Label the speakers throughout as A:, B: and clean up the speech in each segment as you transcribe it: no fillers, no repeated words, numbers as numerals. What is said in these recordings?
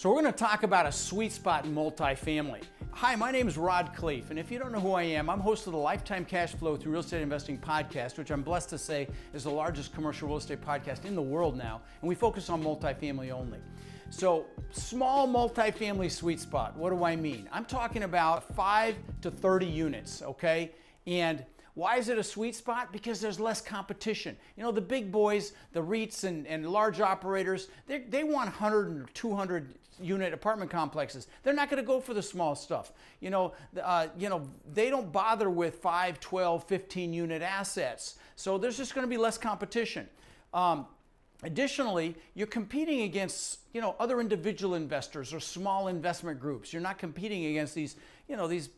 A: So we're going to talk about a sweet spot in multifamily. Hi, my name is Rod Khleif, and if you don't know who I am, I'm host of the Lifetime Cash Flow Through Real Estate Investing podcast, which I'm blessed to say is the largest commercial real estate podcast in the world now, and we focus on multifamily only. So, small multifamily sweet spot, what do I mean? I'm talking about 5 to 30 units, okay? And why is it a sweet spot? Because there's less competition. You know, the big boys, the REITs and large operators, they want 100 and 200 unit apartment complexes. They're not going to go for the small stuff. They don't bother with 5, 12, 15 unit assets. So there's just going to be less competition. Additionally, you're competing against, other individual investors or small investment groups. You're not competing against these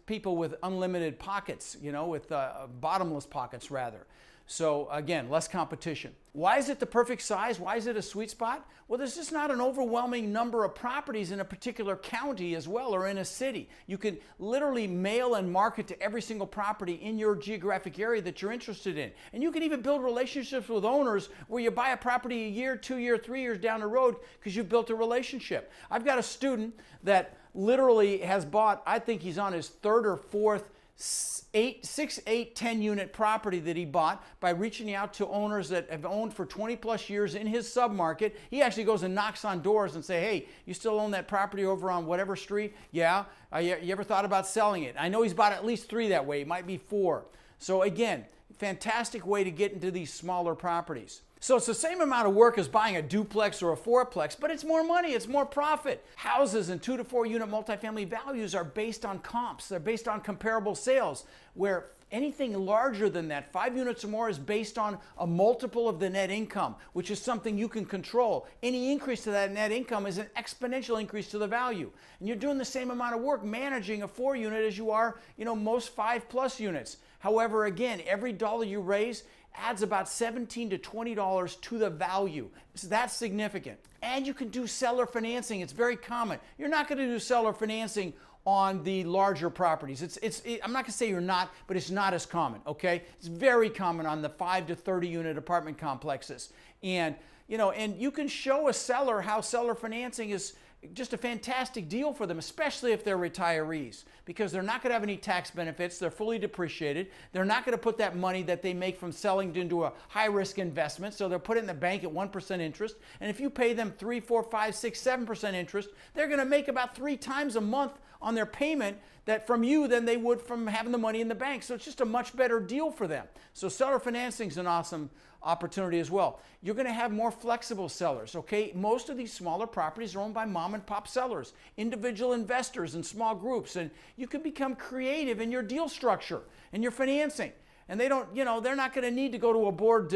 A: people with unlimited pockets, with bottomless pockets rather. So again, less competition. Why is it the perfect size? Why is it a sweet spot? Well, there's just not an overwhelming number of properties in a particular county as well, or in a city. You can literally mail and market to every single property in your geographic area that you're interested in. And you can even build relationships with owners where you buy a property a year, 2 years, 3 years down the road because you've built a relationship. I've got a student that literally has bought, I think he's on his third or fourth 6, 8, 10 unit property that he bought by reaching out to owners that have owned for 20 plus years in his submarket. He actually goes and knocks on doors and say, hey, you still own that property over on whatever street? Yeah. You ever thought about selling it? I know he's bought at least 3 that way. It might be 4. So again, fantastic way to get into these smaller properties. So it's the same amount of work as buying a duplex or a fourplex, but it's more money, it's more profit. Houses and 2 to 4 unit multifamily values are based on comps. They're based on comparable sales, where anything larger than that, 5 units or more, is based on a multiple of the net income, which is something you can control. Any increase to that net income is an exponential increase to the value. And you're doing the same amount of work managing a 4 unit as you are, most 5+ units. However, again, every dollar you raise adds about $17 to $20 to the value. So that's significant. And you can do seller financing. It's very common. You're not going to do seller financing on the larger properties. I'm not going to say you're not, but it's not as common, okay? It's very common on the 5 to 30 unit apartment complexes. And you can show a seller how seller financing is just a fantastic deal for them, especially if they're retirees, because they're not going to have any tax benefits. They're fully depreciated. They're not going to put that money that they make from selling into a high-risk investment, so they'll put it in the bank at 1% interest. And if you pay them 3, 4, 5, 6, 7% interest, they're going to make about 3 times a month on their payment that from you than they would from having the money in the bank. So it's just a much better deal for them. So seller financing is an awesome opportunity as well. You're going to have more flexible sellers, okay? Most of these smaller properties are owned by mom and pop sellers, individual investors and small groups, and you can become creative in your deal structure and your financing. And they don't, they're not going to need to go to a board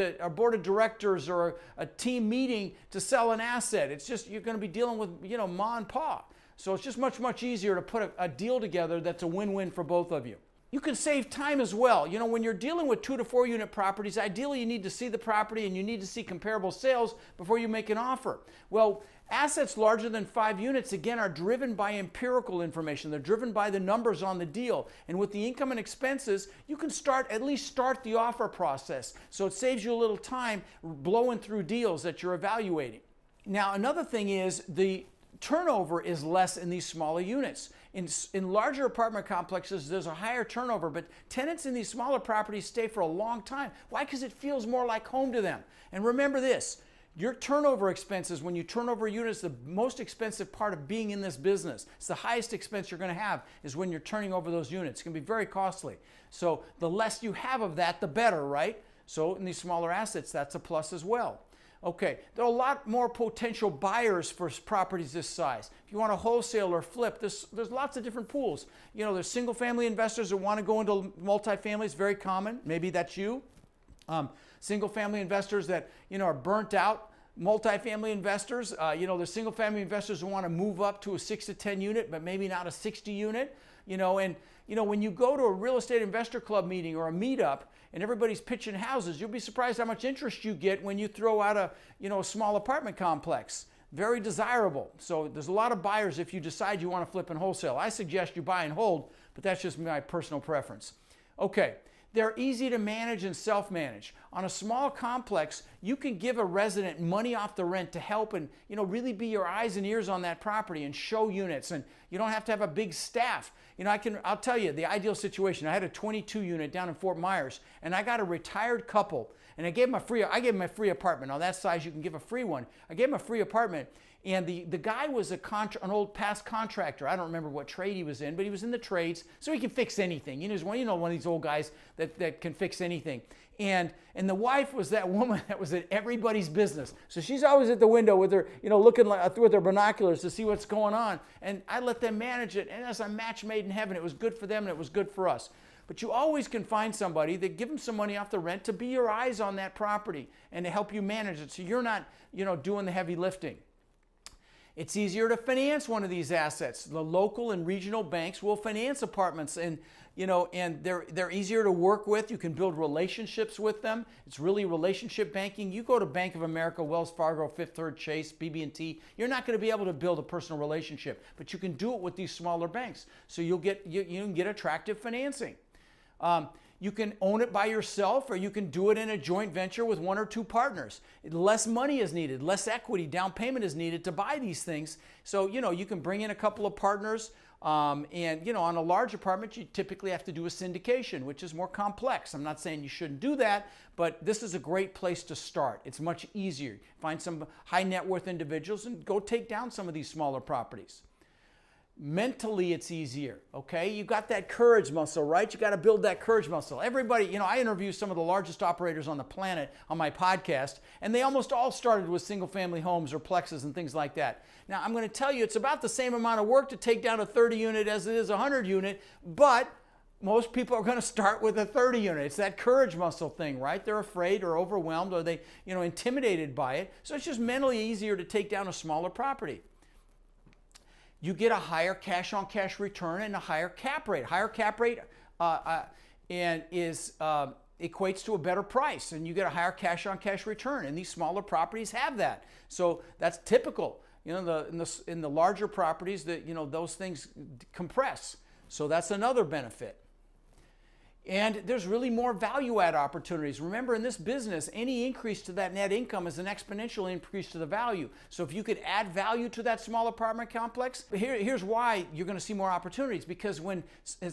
A: of directors or a team meeting to sell an asset. It's just you're going to be dealing with, ma and pa. So it's just much, much easier to put a deal together that's a win-win for both of you. You can save time as well. When you're dealing with 2 to 4 unit properties, ideally you need to see the property and you need to see comparable sales before you make an offer. Well, assets larger than 5 units, again, are driven by empirical information. They're driven by the numbers on the deal. And with the income and expenses, you can at least start the offer process. So it saves you a little time blowing through deals that you're evaluating. Now, another thing is the turnover is less in these smaller units. In larger apartment complexes, there's a higher turnover, but tenants in these smaller properties stay for a long time. Why? Because it feels more like home to them. And remember this, your turnover expenses, when you turn over units, the most expensive part of being in this business, it's the highest expense you're going to have, is when you're turning over those units. It's going to be very costly. So the less you have of that, the better, right? So in these smaller assets, that's a plus as well. Okay, there are a lot more potential buyers for properties this size. If you want to wholesale or flip, there's lots of different pools. There's single-family investors that want to go into multifamily. It's very common. Maybe that's you. Single-family investors that are burnt out. Multifamily investors, there's single-family investors who want to move up to a 6 to 10 unit, but maybe not a 60 unit. When you go to a real estate investor club meeting or a meetup and everybody's pitching houses, you'll be surprised how much interest you get when you throw out a small apartment complex. Very desirable. So there's a lot of buyers if you decide you want to flip and wholesale. I suggest you buy and hold, but that's just my personal preference. Okay, They're easy to manage and self-manage. On a small complex, you can give a resident money off the rent to help and really be your eyes and ears on that property and show units, and you don't have to have a big staff. I'll tell you the ideal situation. I had a 22 unit down in Fort Myers, and I got a retired couple, and I gave them a free apartment. Now that size you can give a free one. I gave them a free apartment. And the guy was an old past contractor. I don't remember what trade he was in, but he was in the trades, so he can fix anything. He's one of these old guys that can fix anything. And the wife was that woman that was at everybody's business. So she's always at the window with her, looking with her binoculars to see what's going on. And I let them manage it. And as a match made in heaven, it was good for them and it was good for us. But you always can find somebody that give them some money off the rent to be your eyes on that property and to help you manage it, so you're not, doing the heavy lifting. It's easier to finance one of these assets. The local and regional banks will finance apartments, and they're easier to work with. You can build relationships with them. It's really relationship banking. You go to Bank of America, Wells Fargo, Fifth Third, Chase, BB&T, you're not going to be able to build a personal relationship, but you can do it with these smaller banks. So you can get attractive financing. You can own it by yourself, or you can do it in a joint venture with one or two partners. Less money is needed, less equity, down payment is needed to buy these things. So, you can bring in a couple of partners, and, on a large apartment, you typically have to do a syndication, which is more complex. I'm not saying you shouldn't do that, but this is a great place to start. It's much easier. Find some high net worth individuals and go take down some of these smaller properties. Mentally, it's easier, okay? You got that courage muscle, right? You got to build that courage muscle. Everybody, I interview some of the largest operators on the planet on my podcast, and they almost all started with single family homes or plexes and things like that. Now, I'm going to tell you, it's about the same amount of work to take down a 30 unit as it is a 100 unit, but most people are going to start with a 30 unit. It's that courage muscle thing, right? They're afraid or overwhelmed, or they, intimidated by it. So it's just mentally easier to take down a smaller property. You get a higher cash-on-cash return and a higher cap rate. Higher cap rate equates to a better price, and you get a higher cash-on-cash return. And these smaller properties have that, so that's typical. In the larger properties, those things compress. So that's another benefit. And there's really more value add opportunities. Remember, in this business, any increase to that net income is an exponential increase to the value. So if you could add value to that small apartment complex, here's why you're going to see more opportunities. Because when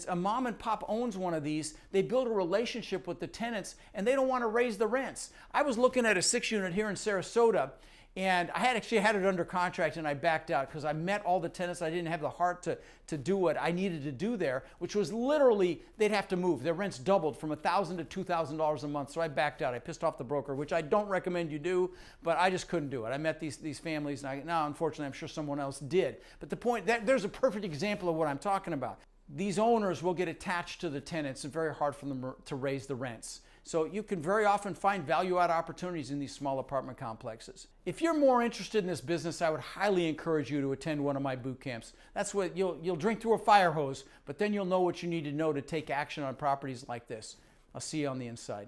A: a mom and pop owns one of these, they build a relationship with the tenants, and they don't want to raise the rents. I was looking at a 6-unit here in Sarasota, and I had actually had it under contract, and I backed out because I met all the tenants. I didn't have the heart to do what I needed to do there, which was literally they'd have to move. Their rents doubled from $1,000 to $2,000 a month, so I backed out. I pissed off the broker, which I don't recommend you do, but I just couldn't do it. I met these families, and now unfortunately I'm sure someone else did. But the point, there's a perfect example of what I'm talking about. These owners will get attached to the tenants, and very hard for them to raise the rents. So you can very often find value-add opportunities in these small apartment complexes. If you're more interested in this business, I would highly encourage you to attend one of my boot camps. That's what you'll drink through a fire hose, but then you'll know what you need to know to take action on properties like this. I'll see you on the inside.